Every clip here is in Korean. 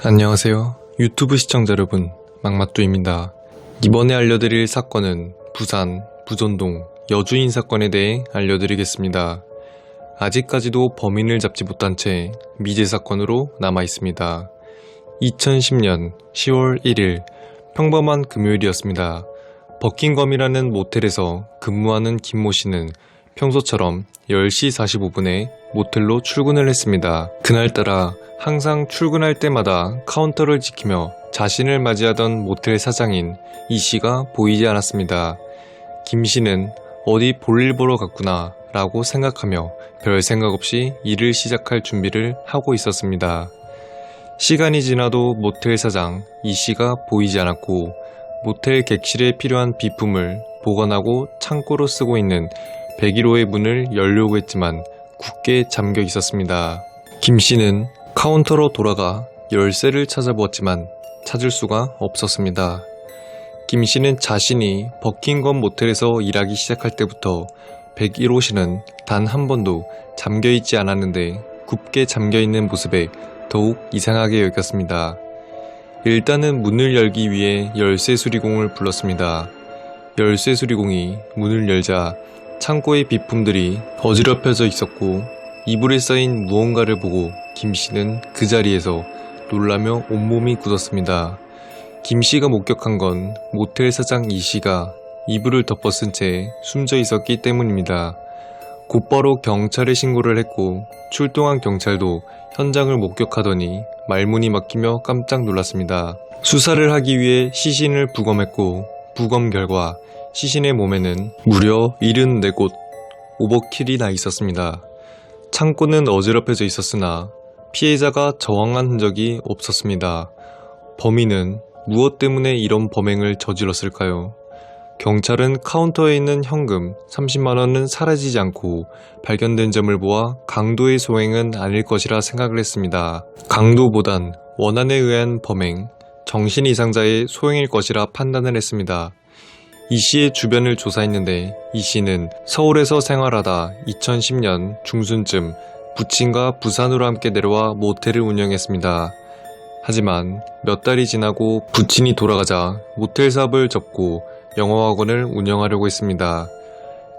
안녕하세요. 유튜브 시청자 여러분, 막맛두입니다. 이번에 알려드릴 사건은 부산 부전동 여주인 사건에 대해 알려드리겠습니다. 아직까지도 범인을 잡지 못한 채 미제 사건으로 남아있습니다. 2010년 10월 1일 평범한 금요일이었습니다. 버킹검이라는 모텔에서 근무하는 김모 씨는 평소처럼 10시 45분에 모텔로 출근을 했습니다. 그날따라 항상 출근할 때마다 카운터를 지키며 자신을 맞이하던 모텔 사장인 이 씨가 보이지 않았습니다. 김 씨는 어디 볼일 보러 갔구나 라고 생각하며 별 생각 없이 일을 시작할 준비를 하고 있었습니다. 시간이 지나도 모텔 사장 이 씨가 보이지 않았고 모텔 객실에 필요한 비품을 보관하고 창고로 쓰고 있는 101호의 문을 열려고 했지만 굳게 잠겨 있었습니다. 김 씨는 카운터로 돌아가 열쇠를 찾아보았지만 찾을 수가 없었습니다. 김 씨는 자신이 버킹검 모텔에서 일하기 시작할 때부터 101호실은 단 한 번도 잠겨있지 않았는데 굳게 잠겨있는 모습에 더욱 이상하게 여겼습니다. 일단은 문을 열기 위해 열쇠 수리공을 불렀습니다. 열쇠 수리공이 문을 열자 창고의 비품들이 어지럽혀져 있었고 이불에 쌓인 무언가를 보고 김 씨는 그 자리에서 놀라며 온몸이 굳었습니다. 김 씨가 목격한 건 모텔 사장 이 씨가 이불을 덮어쓴 채 숨져 있었기 때문입니다. 곧바로 경찰에 신고를 했고 출동한 경찰도 현장을 목격하더니 말문이 막히며 깜짝 놀랐습니다. 수사를 하기 위해 시신을 부검했고 부검 결과 시신의 몸에는 무려 74곳 오버킬이 나 있었습니다. 창고는 어지럽혀져 있었으나 피해자가 저항한 흔적이 없었습니다. 범인은 무엇 때문에 이런 범행을 저질렀을까요? 경찰은 카운터에 있는 현금 30만원은 사라지지 않고 발견된 점을 보아 강도의 소행은 아닐 것이라 생각을 했습니다. 강도보단 원한에 의한 범행, 정신 이상자의 소행일 것이라 판단을 했습니다. 이 씨의 주변을 조사했는데 이 씨는 서울에서 생활하다 2010년 중순쯤 부친과 부산으로 함께 내려와 모텔을 운영했습니다. 하지만 몇 달이 지나고 부친이 돌아가자 모텔 사업을 접고 영어학원을 운영하려고 했습니다.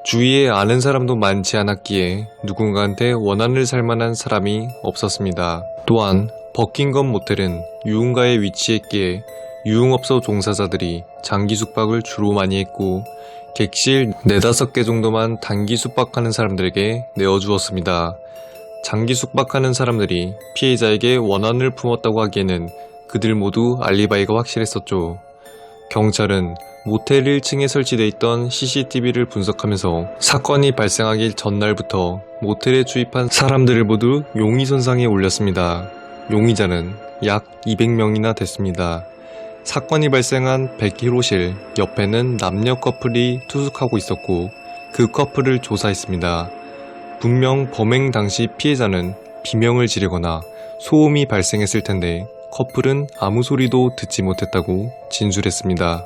주위에 아는 사람도 많지 않았기에 누군가한테 원한을 살 만한 사람이 없었습니다. 또한 버킹검 모텔은 유흥가에 위치했기에 유흥업소 종사자들이 장기 숙박을 주로 많이 했고 객실 4-5개 정도만 단기 숙박하는 사람들에게 내어주었습니다. 장기 숙박하는 사람들이 피해자에게 원한을 품었다고 하기에는 그들 모두 알리바이가 확실했었죠. 경찰은 모텔 1층에 설치되어 있던 CCTV를 분석하면서 사건이 발생하기 전날부터 모텔에 주입한 사람들을 모두 용의선상에 올렸습니다. 용의자는 약 200명이나 됐습니다. 사건이 발생한 101호실 옆에는 남녀 커플이 투숙하고 있었고 그 커플을 조사했습니다. 분명 범행 당시 피해자는 비명을 지르거나 소음이 발생했을 텐데 커플은 아무 소리도 듣지 못했다고 진술했습니다.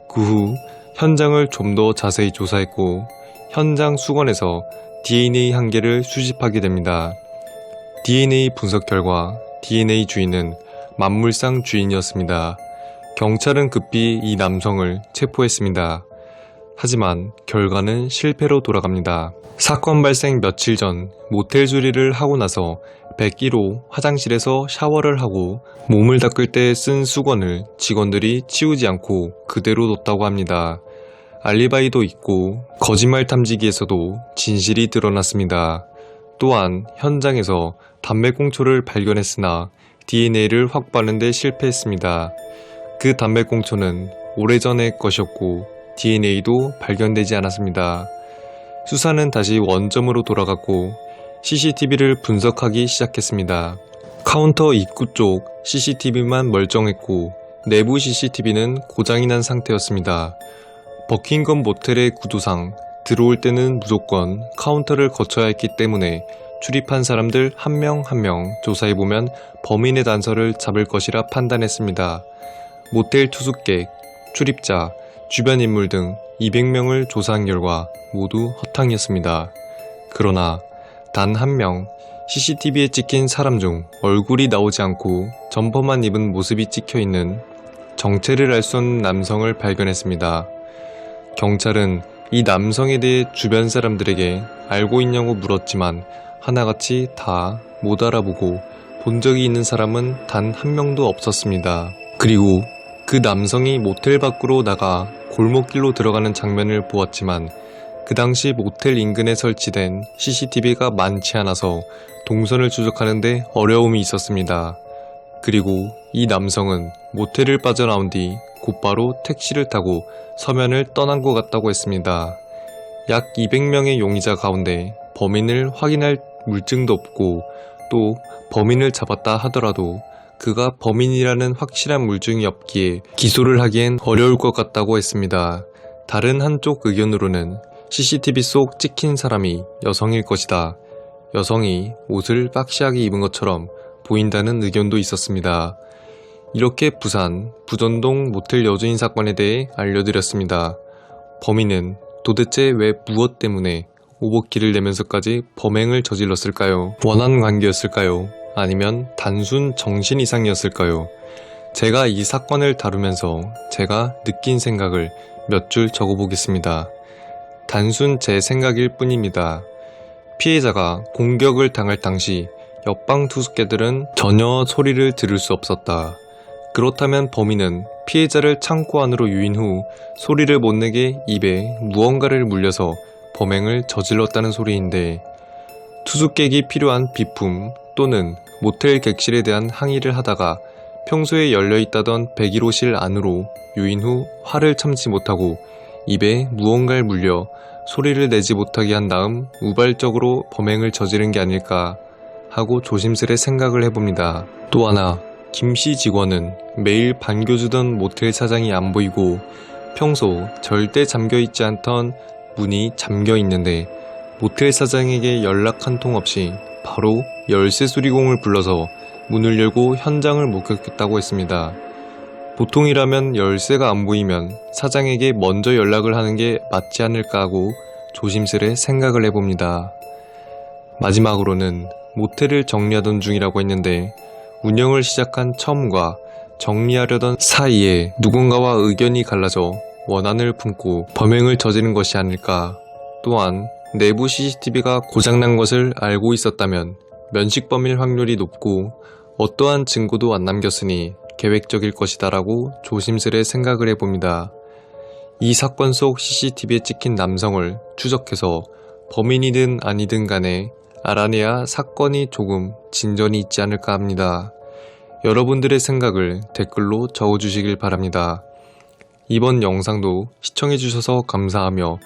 그 후 현장을 좀 더 자세히 조사했고 현장 수건에서 DNA 한 개를 수집하게 됩니다. DNA 분석 결과 DNA 주인은 만물상 주인이었습니다. 경찰은 급히 이 남성을 체포했습니다. 하지만 결과는 실패로 돌아갑니다. 사건 발생 며칠 전 모텔 수리를 하고 나서 101호 화장실에서 샤워를 하고 몸을 닦을 때 쓴 수건을 직원들이 치우지 않고 그대로 뒀다고 합니다. 알리바이도 있고 거짓말 탐지기에서도 진실이 드러났습니다. 또한 현장에서 담배꽁초를 발견했으나 DNA를 확보하는 데 실패했습니다. 그 담배꽁초는 오래전의 것이었고 DNA도 발견되지 않았습니다. 수사는 다시 원점으로 돌아갔고 CCTV를 분석하기 시작했습니다. 카운터 입구 쪽 CCTV만 멀쩡했고 내부 CCTV는 고장이 난 상태였습니다. 버킹검 모텔의 구조상 들어올 때는 무조건 카운터를 거쳐야 했기 때문에 출입한 사람들 한 명 한 명 조사해보면 범인의 단서를 잡을 것이라 판단했습니다. 모텔 투숙객, 출입자, 주변 인물 등 200명을 조사한 결과 모두 허탕이었습니다. 그러나 단 한 명, CCTV에 찍힌 사람 중 얼굴이 나오지 않고 점퍼만 입은 모습이 찍혀있는 정체를 알 수 없는 남성을 발견했습니다. 경찰은 이 남성에 대해 주변 사람들에게 알고 있냐고 물었지만 하나같이 다 못 알아보고 본 적이 있는 사람은 단 한 명도 없었습니다. 그리고 그 남성이 모텔 밖으로 나가 골목길로 들어가는 장면을 보았지만 그 당시 모텔 인근에 설치된 CCTV가 많지 않아서 동선을 추적하는데 어려움이 있었습니다. 그리고 이 남성은 모텔을 빠져나온 뒤 곧바로 택시를 타고 서면을 떠난 것 같다고 했습니다. 약 200명의 용의자 가운데 범인을 확인할 물증도 없고 또 범인을 잡았다 하더라도 그가 범인이라는 확실한 물증이 없기에 기소를 하기엔 어려울 것 같다고 했습니다. 다른 한쪽 의견으로는 CCTV 속 찍힌 사람이 여성일 것이다. 여성이 옷을 박시하게 입은 것처럼 보인다는 의견도 있었습니다. 이렇게 부산 부전동 모텔 여주인 사건에 대해 알려드렸습니다. 범인은 도대체 왜 무엇 때문에 오버키를 내면서까지 범행을 저질렀을까요? 원한 관계였을까요? 아니면 단순 정신 이상이었을까요? 제가 이 사건을 다루면서 제가 느낀 생각을 몇 줄 적어보겠습니다. 단순 제 생각일 뿐입니다. 피해자가 공격을 당할 당시 옆방 투숙객들은 전혀 소리를 들을 수 없었다. 그렇다면 범인은 피해자를 창고 안으로 유인 후 소리를 못 내게 입에 무언가를 물려서 범행을 저질렀다는 소리인데, 투숙객이 필요한 비품 또는 모텔 객실에 대한 항의를 하다가 평소에 열려있다던 101호실 안으로 유인 후 화를 참지 못하고 입에 무언가를 물려 소리를 내지 못하게 한 다음 우발적으로 범행을 저지른 게 아닐까 하고 조심스레 생각을 해봅니다. 또 하나, 김씨 직원은 매일 반겨주던 모텔 사장이 안 보이고 평소 절대 잠겨있지 않던 문이 잠겨있는데 모텔 사장에게 연락 한 통 없이 바로 열쇠 수리공을 불러서 문을 열고 현장을 목격했다고 했습니다. 보통이라면 열쇠가 안 보이면 사장에게 먼저 연락을 하는 게 맞지 않을까 하고 조심스레 생각을 해봅니다. 마지막으로는 모텔을 정리하던 중이라고 했는데 운영을 시작한 처음과 정리하려던 사이에 누군가와 의견이 갈라져 원한을 품고 범행을 저지른 것이 아닐까. 또한 내부 CCTV가 고장난 것을 알고 있었다면 면식범일 확률이 높고 어떠한 증거도 안 남겼으니 계획적일 것이다 라고 조심스레 생각을 해봅니다. 이 사건 속 CCTV에 찍힌 남성을 추적해서 범인이든 아니든 간에 알아내야 사건이 조금 진전이 있지 않을까 합니다. 여러분들의 생각을 댓글로 적어주시길 바랍니다. 이번 영상도 시청해주셔서 감사하며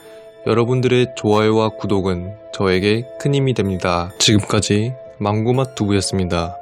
여러분들의 좋아요와 구독은 저에게 큰 힘이 됩니다. 지금까지 망고맛 두부였습니다.